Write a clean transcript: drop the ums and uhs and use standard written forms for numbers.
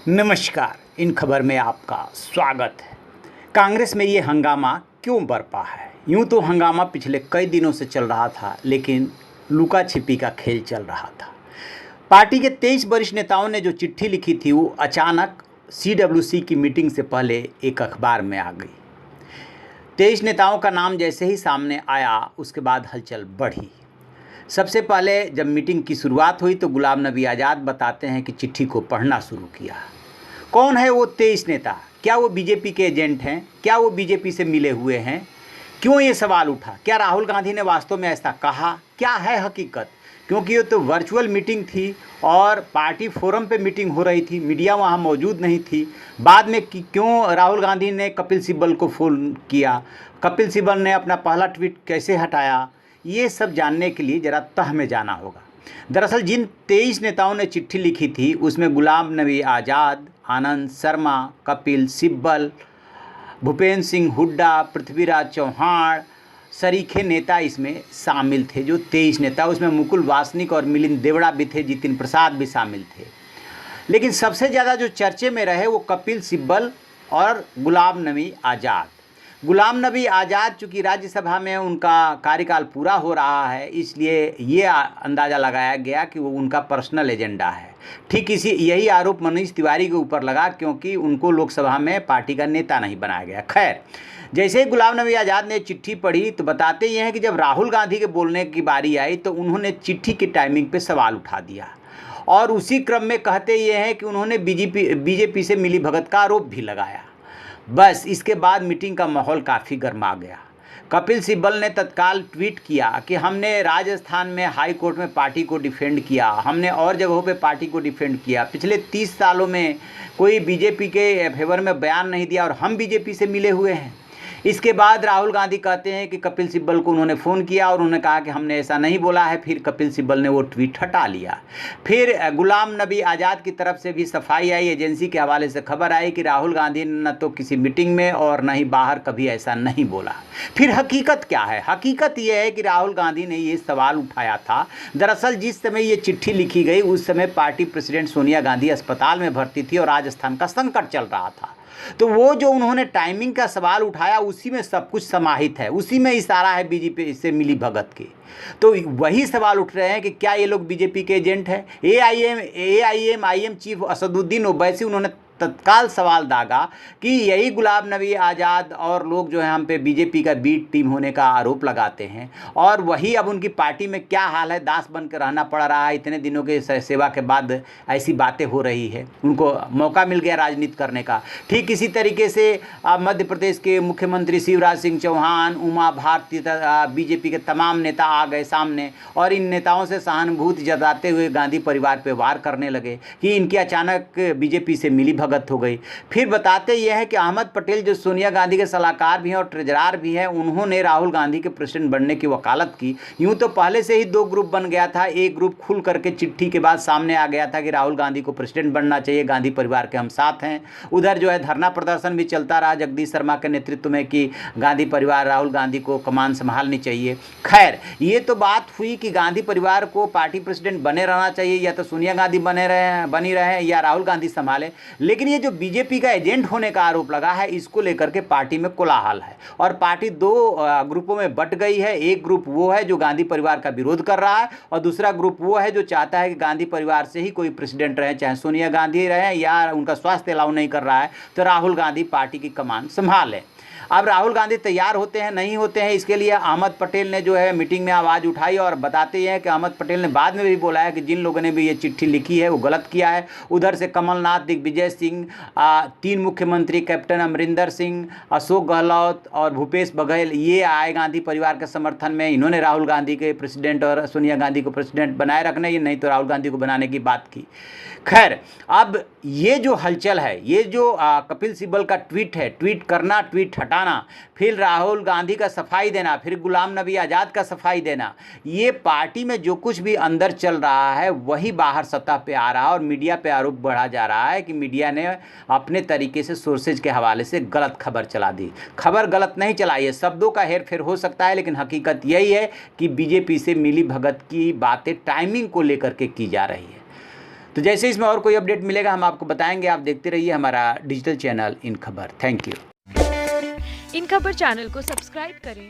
नमस्कार। इन खबर में आपका स्वागत है। कांग्रेस में ये हंगामा क्यों बरपा है? यूं तो हंगामा पिछले कई दिनों से चल रहा था, लेकिन लुका छिपी का खेल चल रहा था। पार्टी के 23 वरिष्ठ नेताओं ने जो चिट्ठी लिखी थी वो अचानक CWC की मीटिंग से पहले एक अखबार में आ गई। 23 नेताओं का नाम जैसे ही सामने आया उसके बाद हलचल बढ़ी। सबसे पहले जब मीटिंग की शुरुआत हुई तो गुलाम नबी आज़ाद बताते हैं कि चिट्ठी को पढ़ना शुरू किया। कौन है वो 23 नेता? क्या वो बीजेपी के एजेंट हैं? क्या वो बीजेपी से मिले हुए हैं? क्यों ये सवाल उठा? क्या राहुल गांधी ने वास्तव में ऐसा कहा? क्या है हकीकत? क्योंकि ये तो वर्चुअल मीटिंग थी और पार्टी फोरम पे मीटिंग हो रही थी, मीडिया वहाँ मौजूद नहीं थी। बाद में क्यों राहुल गांधी ने कपिल सिब्बल को फ़ोन किया? कपिल सिब्बल ने अपना पहला ट्वीट कैसे हटाया? ये सब जानने के लिए ज़रा तह में जाना होगा। दरअसल जिन 23 नेताओं ने चिट्ठी लिखी थी उसमें गुलाम नबी आज़ाद, आनंद शर्मा, कपिल सिब्बल, भूपेंद्र सिंह हुड्डा, पृथ्वीराज चौहान सरीखे नेता इसमें शामिल थे। जो 23 नेता उसमें मुकुल वासनिक और मिलिंद देवड़ा भी थे, जितिन प्रसाद भी शामिल थे। लेकिन सबसे ज़्यादा जो चर्चे में रहे वो कपिल सिब्बल और गुलाम नबी आज़ाद। गुलाम नबी आज़ाद चूँकि राज्यसभा में उनका कार्यकाल पूरा हो रहा है, इसलिए ये अंदाज़ा लगाया गया कि वो उनका पर्सनल एजेंडा है। ठीक यही आरोप मनीष तिवारी के ऊपर लगा, क्योंकि उनको लोकसभा में पार्टी का नेता नहीं बनाया गया। खैर, जैसे ही गुलाम नबी आज़ाद ने चिट्ठी पढ़ी तो बताते ये हैं कि जब राहुल गांधी के बोलने की बारी आई तो उन्होंने चिट्ठी की टाइमिंग पे सवाल उठा दिया और उसी क्रम में कहते ये हैं कि उन्होंने बीजेपी से मिली भगत का आरोप भी लगाया। बस इसके बाद मीटिंग का माहौल काफ़ी गर्मा गया। कपिल सिब्बल ने तत्काल ट्वीट किया कि हमने राजस्थान में हाई कोर्ट में पार्टी को डिफेंड किया, हमने और जगहों पे पार्टी को डिफेंड किया। पिछले 30 सालों में कोई बीजेपी के फेवर में बयान नहीं दिया और हम बीजेपी से मिले हुए हैं। इसके बाद राहुल गांधी कहते हैं कि कपिल सिब्बल को उन्होंने फ़ोन किया और उन्होंने कहा कि हमने ऐसा नहीं बोला है। फिर कपिल सिब्बल ने वो ट्वीट हटा लिया। फिर गुलाम नबी आज़ाद की तरफ से भी सफाई आई। एजेंसी के हवाले से खबर आई कि राहुल गांधी ने न तो किसी मीटिंग में और न ही बाहर कभी ऐसा नहीं बोला। फिर हकीकत क्या है? हकीकत यह है कि राहुल गांधी ने ये सवाल उठाया था। दरअसल जिस समय ये चिट्ठी लिखी गई उस समय पार्टी प्रेसिडेंट सोनिया गांधी अस्पताल में भर्ती थी और राजस्थान का संकट चल रहा था। तो वो जो उन्होंने टाइमिंग का सवाल उठाया उसी में सब कुछ समाहित है, उसी में इशारा है बीजेपी से मिली भगत की। तो वही सवाल उठ रहे हैं कि क्या ये लोग बीजेपी के एजेंट हैं? AIM चीफ असदुद्दीन ओवैसी उन्होंने तत्काल सवाल दागा कि यही गुलाम नबी आज़ाद और लोग जो है हम पे बीजेपी का बी टीम होने का आरोप लगाते हैं और वही अब उनकी पार्टी में क्या हाल है, दास बन कर रहना पड़ रहा है। इतने दिनों के सेवा के बाद ऐसी बातें हो रही है, उनको मौका मिल गया राजनीति करने का। ठीक इसी तरीके से मध्य प्रदेश के मुख्यमंत्री शिवराज सिंह चौहान, उमा भारती, बीजेपी के तमाम नेता आ गए सामने और इन नेताओं से सहानुभूति जताते हुए गांधी परिवार पर वार करने लगे कि इनकी अचानक बीजेपी से मिली भगत हो गई। फिर बताते यह है कि अहमद पटेल जो सोनिया गांधी के सलाहकार भी हैं और ट्रेजरर भी हैं, उन्होंने राहुल गांधी के प्रेसिडेंट बनने की वकालत की। यूं तो पहले से ही 2 ग्रुप बन गया था। एक ग्रुप खुल करके चिट्ठी के बाद सामने आ गया था कि राहुल गांधी को प्रेसिडेंट बनना चाहिए, गांधी परिवार के हम साथ हैं। उधर जो है धरना प्रदर्शन भी चलता रहा जगदीश शर्मा के नेतृत्व में कि गांधी परिवार राहुल गांधी को कमान संभालनी चाहिए। खैर, ये तो बात हुई कि गांधी परिवार को पार्टी प्रेसिडेंट बने रहना चाहिए, या तो सोनिया गांधी बनी रहे या राहुल गांधी संभाले। लेकिन ये जो बीजेपी का एजेंट होने का आरोप लगा है, इसको लेकर के पार्टी में कोलाहल है और पार्टी 2 ग्रुपों में बंट गई है। एक ग्रुप वो है जो गांधी परिवार का विरोध कर रहा है और दूसरा ग्रुप वो है जो चाहता है कि गांधी परिवार से ही कोई प्रेसिडेंट रहे, चाहे सोनिया गांधी रहे या उनका स्वास्थ्य अलाउ नहीं कर रहा है तो राहुल गांधी पार्टी की कमान संभाले। अब राहुल गांधी तैयार होते हैं नहीं होते हैं, इसके लिए अहमद पटेल ने जो है मीटिंग में आवाज़ उठाई और बताते हैं कि अहमद पटेल ने बाद में भी बोला है कि जिन लोगों ने भी ये चिट्ठी लिखी है वो गलत किया है। उधर से कमलनाथ, दिग्विजय सिंह, 3 मुख्यमंत्री कैप्टन अमरिंदर सिंह, अशोक गहलोत और भूपेश बघेल ये आए गांधी परिवार के समर्थन में। इन्होंने राहुल गांधी के प्रेसिडेंट और सोनिया गांधी को प्रेसिडेंट बनाए रखने, ये नहीं तो राहुल गांधी को बनाने की बात की। खैर, अब ये जो हलचल है, ये जो कपिल सिब्बल का ट्वीट है, ट्वीट करना, ट्वीट हटाना, फिर राहुल गांधी का सफाई देना, फिर गुलाम नबी आज़ाद का सफाई देना, ये पार्टी में जो कुछ भी अंदर चल रहा है वही बाहर सतह पे आ रहा है और मीडिया पे आरोप बढ़ा जा रहा है कि मीडिया ने अपने तरीके से सोर्सेज के हवाले से गलत खबर चला दी। खबर गलत नहीं चलाई है, शब्दों का हेर फेर हो सकता है, लेकिन हकीकत यही है कि बीजेपी से मिली भगत की बातें टाइमिंग को लेकर के की जा रही है। तो जैसे इसमें और कोई अपडेट मिलेगा हम आपको बताएंगे। आप देखते रहिए हमारा डिजिटल चैनल इन खबर। Thank you. इन खबर चैनल को सब्सक्राइब करें